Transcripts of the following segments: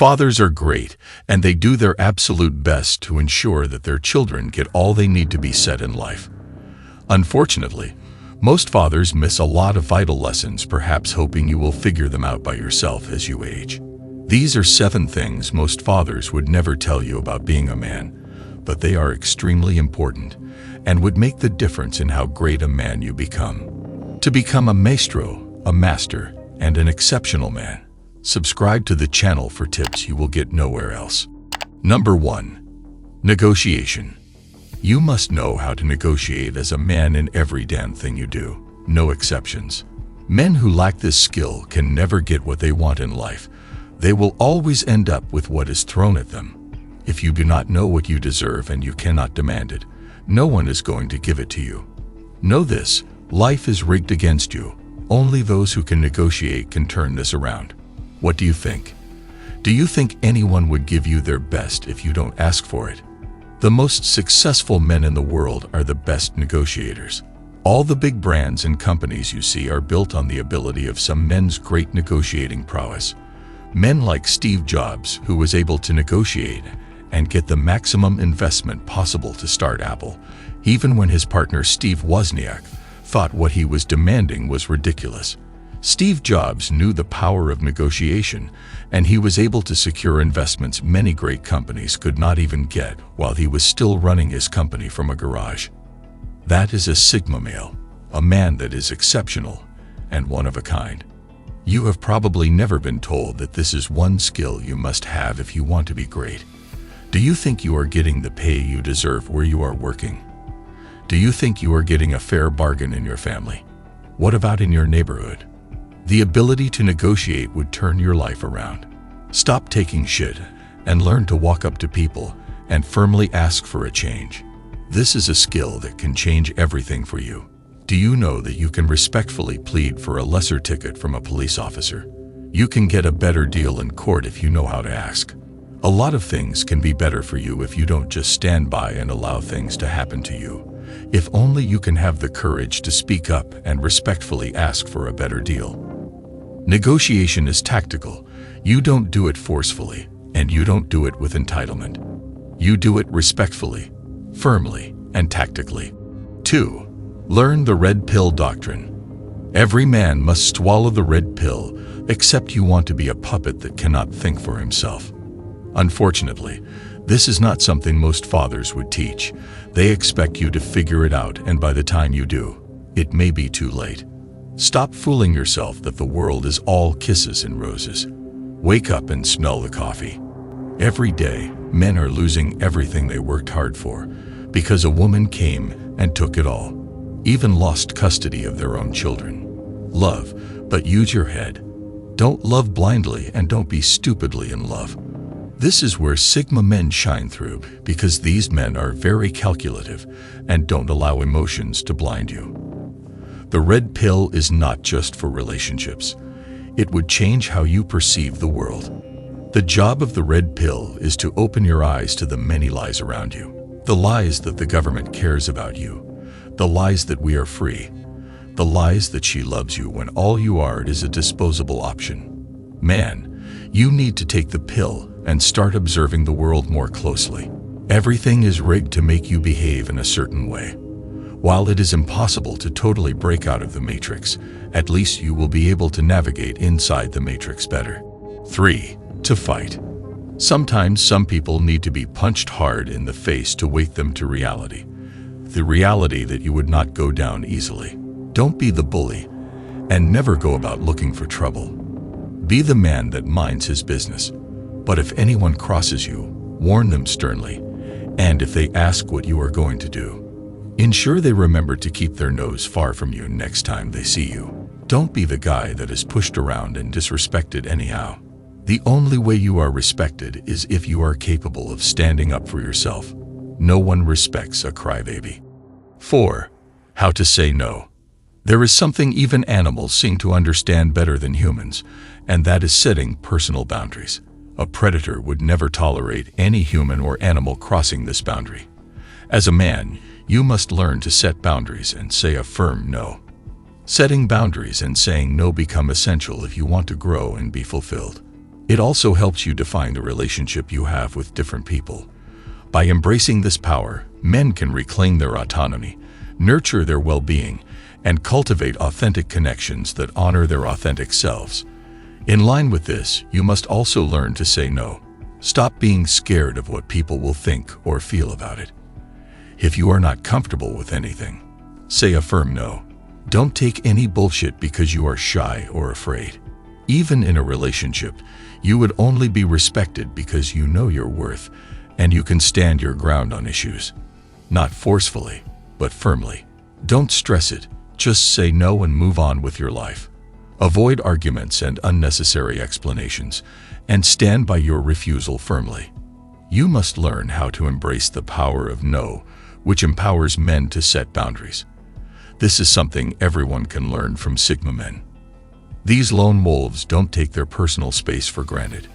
Fathers are great, and they do their absolute best to ensure that their children get all they need to be set in life. Unfortunately, most fathers miss a lot of vital lessons, perhaps hoping you will figure them out by yourself as you age. These are 7 things most fathers would never tell you about being a man, but they are extremely important and would make the difference in how great a man you become. To become a maestro, a master, and an exceptional man, subscribe to the channel for tips you will get nowhere else. Number 1. Negotiation. You must know how to negotiate as a man in every damn thing you do, no exceptions. Men who lack this skill can never get what they want in life. They will always end up with what is thrown at them. If you do not know what you deserve and you cannot demand it, no one is going to give it to you. Know this, life is rigged against you. Only those who can negotiate can turn this around. What do you think? Do you think anyone would give you their best if you don't ask for it? The most successful men in the world are the best negotiators. All the big brands and companies you see are built on the ability of some men's great negotiating prowess. Men like Steve Jobs, who was able to negotiate and get the maximum investment possible to start Apple, even when his partner Steve Wozniak thought what he was demanding was ridiculous. Steve Jobs knew the power of negotiation, and he was able to secure investments many great companies could not even get while he was still running his company from a garage. That is a Sigma male, a man that is exceptional and one of a kind. You have probably never been told that this is one skill you must have if you want to be great. Do you think you are getting the pay you deserve where you are working? Do you think you are getting a fair bargain in your family? What about in your neighborhood? The ability to negotiate would turn your life around. Stop taking shit and learn to walk up to people and firmly ask for a change. This is a skill that can change everything for you. Do you know that you can respectfully plead for a lesser ticket from a police officer? You can get a better deal in court if you know how to ask. A lot of things can be better for you if you don't just stand by and allow things to happen to you. If only you can have the courage to speak up and respectfully ask for a better deal. Negotiation is tactical. You don't do it forcefully, and you don't do it with entitlement. You do it respectfully, firmly, and tactically. 2. Learn the red pill doctrine. Every man must swallow the red pill, except you want to be a puppet that cannot think for himself. Unfortunately, this is not something most fathers would teach. They expect you to figure it out, and by the time you do, it may be too late. Stop fooling yourself that the world is all kisses and roses. Wake up and smell the coffee. Every day, men are losing everything they worked hard for because a woman came and took it all, even lost custody of their own children. Love, but use your head. Don't love blindly and don't be stupidly in love. This is where Sigma men shine through, because these men are very calculative and don't allow emotions to blind you. The red pill is not just for relationships. It would change how you perceive the world. The job of the red pill is to open your eyes to the many lies around you. The lies that the government cares about you. The lies that we are free. The lies that she loves you when all you are is a disposable option. Man, you need to take the pill and start observing the world more closely. Everything is rigged to make you behave in a certain way. While it is impossible to totally break out of the matrix, at least you will be able to navigate inside the matrix better. 3. To fight. Sometimes some people need to be punched hard in the face to wake them to reality. The reality that you would not go down easily. Don't be the bully, and never go about looking for trouble. Be the man that minds his business. But if anyone crosses you, warn them sternly, and if they ask what you are going to do, ensure they remember to keep their nose far from you next time they see you. Don't be the guy that is pushed around and disrespected anyhow. The only way you are respected is if you are capable of standing up for yourself. No one respects a crybaby. 4. How to say no. There is something even animals seem to understand better than humans, and that is setting personal boundaries. A predator would never tolerate any human or animal crossing this boundary. As a man, you must learn to set boundaries and say a firm no. Setting boundaries and saying no become essential if you want to grow and be fulfilled. It also helps you define the relationship you have with different people. By embracing this power, men can reclaim their autonomy, nurture their well-being, and cultivate authentic connections that honor their authentic selves. In line with this, you must also learn to say no. Stop being scared of what people will think or feel about it. If you are not comfortable with anything, say a firm no. Don't take any bullshit because you are shy or afraid. Even in a relationship, you would only be respected because you know your worth and you can stand your ground on issues. Not forcefully, but firmly. Don't stress it, just say no and move on with your life. Avoid arguments and unnecessary explanations, and stand by your refusal firmly. You must learn how to embrace the power of no, which empowers men to set boundaries. This is something everyone can learn from Sigma men. These lone wolves don't take their personal space for granted.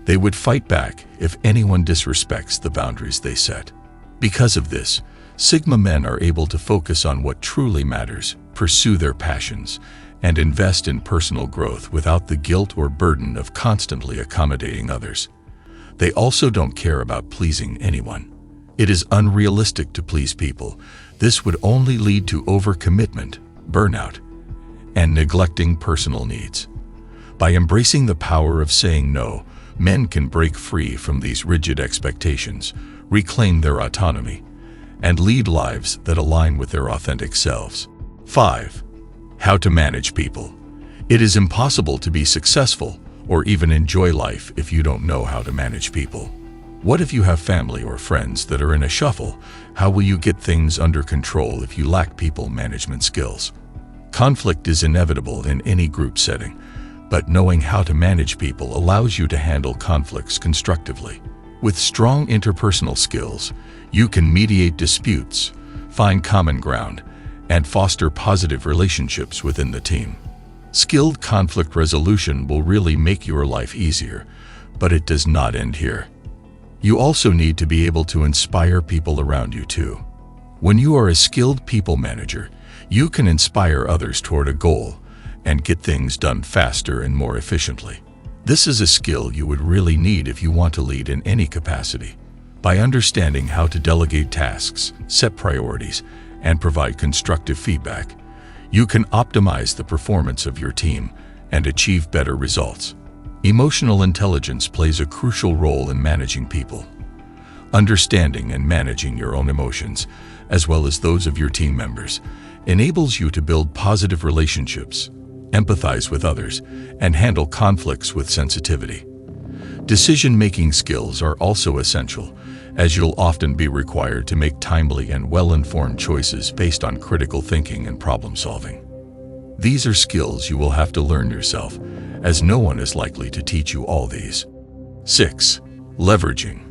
They would fight back if anyone disrespects the boundaries they set. Because of this, Sigma men are able to focus on what truly matters, pursue their passions, and invest in personal growth without the guilt or burden of constantly accommodating others. They also don't care about pleasing anyone. It is unrealistic to please people. This would only lead to overcommitment, burnout, and neglecting personal needs. By embracing the power of saying no, men can break free from these rigid expectations, reclaim their autonomy, and lead lives that align with their authentic selves. 5. How to manage people. It is impossible to be successful or even enjoy life if you don't know how to manage people. What if you have family or friends that are in a shuffle? How will you get things under control if you lack people management skills? Conflict is inevitable in any group setting, but knowing how to manage people allows you to handle conflicts constructively. With strong interpersonal skills, you can mediate disputes, find common ground, and foster positive relationships within the team. Skilled conflict resolution will really make your life easier, but it does not end here. You also need to be able to inspire people around you too. When you are a skilled people manager, you can inspire others toward a goal and get things done faster and more efficiently. This is a skill you would really need if you want to lead in any capacity. By understanding how to delegate tasks, set priorities, and provide constructive feedback, you can optimize the performance of your team and achieve better results. Emotional intelligence plays a crucial role in managing people. Understanding and managing your own emotions, as well as those of your team members, enables you to build positive relationships, empathize with others, and handle conflicts with sensitivity. Decision-making skills are also essential, as you'll often be required to make timely and well-informed choices based on critical thinking and problem-solving. These are skills you will have to learn yourself, as no one is likely to teach you all these. 6. Leveraging.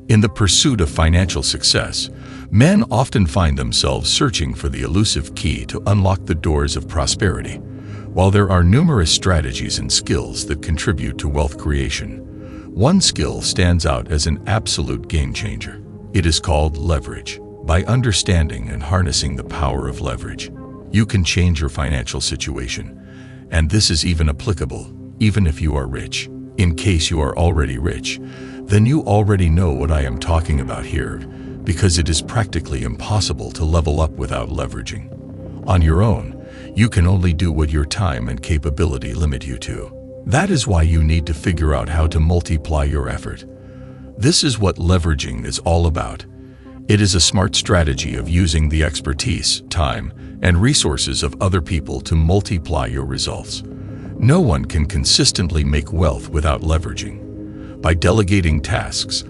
In the pursuit of financial success, men often find themselves searching for the elusive key to unlock the doors of prosperity. While there are numerous strategies and skills that contribute to wealth creation, one skill stands out as an absolute game changer. It is called leverage. By understanding and harnessing the power of leverage, you can change your financial situation. And this is even applicable, even if you are rich. In case you are already rich, then you already know what I am talking about here, because it is practically impossible to level up without leveraging. On your own, you can only do what your time and capability limit you to. That is why you need to figure out how to multiply your effort. This is what leveraging is all about. It is a smart strategy of using the expertise, time, and resources of other people to multiply your results. No one can consistently make wealth without leveraging. By delegating tasks,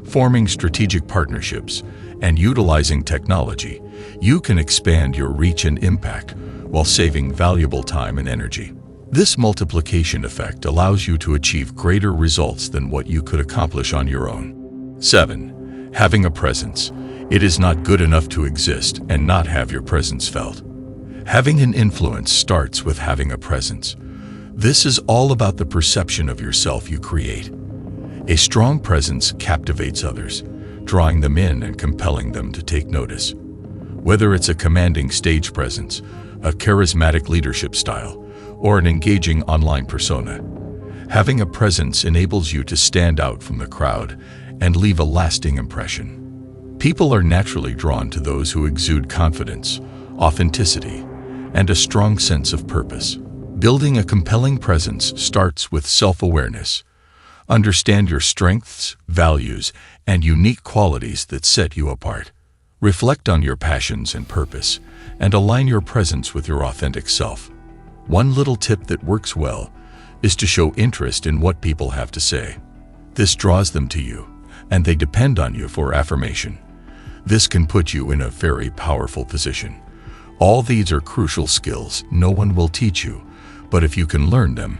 forming strategic partnerships, and utilizing technology, you can expand your reach and impact while saving valuable time and energy. This multiplication effect allows you to achieve greater results than what you could accomplish on your own. 7. Having a presence. It is not good enough to exist and not have your presence felt. Having an influence starts with having a presence. This is all about the perception of yourself you create. A strong presence captivates others, drawing them in and compelling them to take notice. Whether it's a commanding stage presence, a charismatic leadership style, or an engaging online persona, Having a presence enables you to stand out from the crowd and leave a lasting impression. People are naturally drawn to those who exude confidence, authenticity, and a strong sense of purpose. Building a compelling presence starts with self-awareness. Understand your strengths, values, and unique qualities that set you apart. Reflect on your passions and purpose, and align your presence with your authentic self. One little tip that works well is to show interest in what people have to say. This draws them to you, and they depend on you for affirmation. This can put you in a very powerful position. All these are crucial skills no one will teach you, but if you can learn them,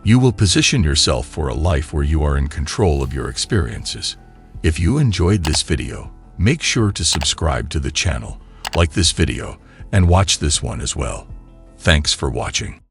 you will position yourself for a life where you are in control of your experiences. If you enjoyed this video, make sure to subscribe to the channel, like this video, and watch this one as well. Thanks for watching.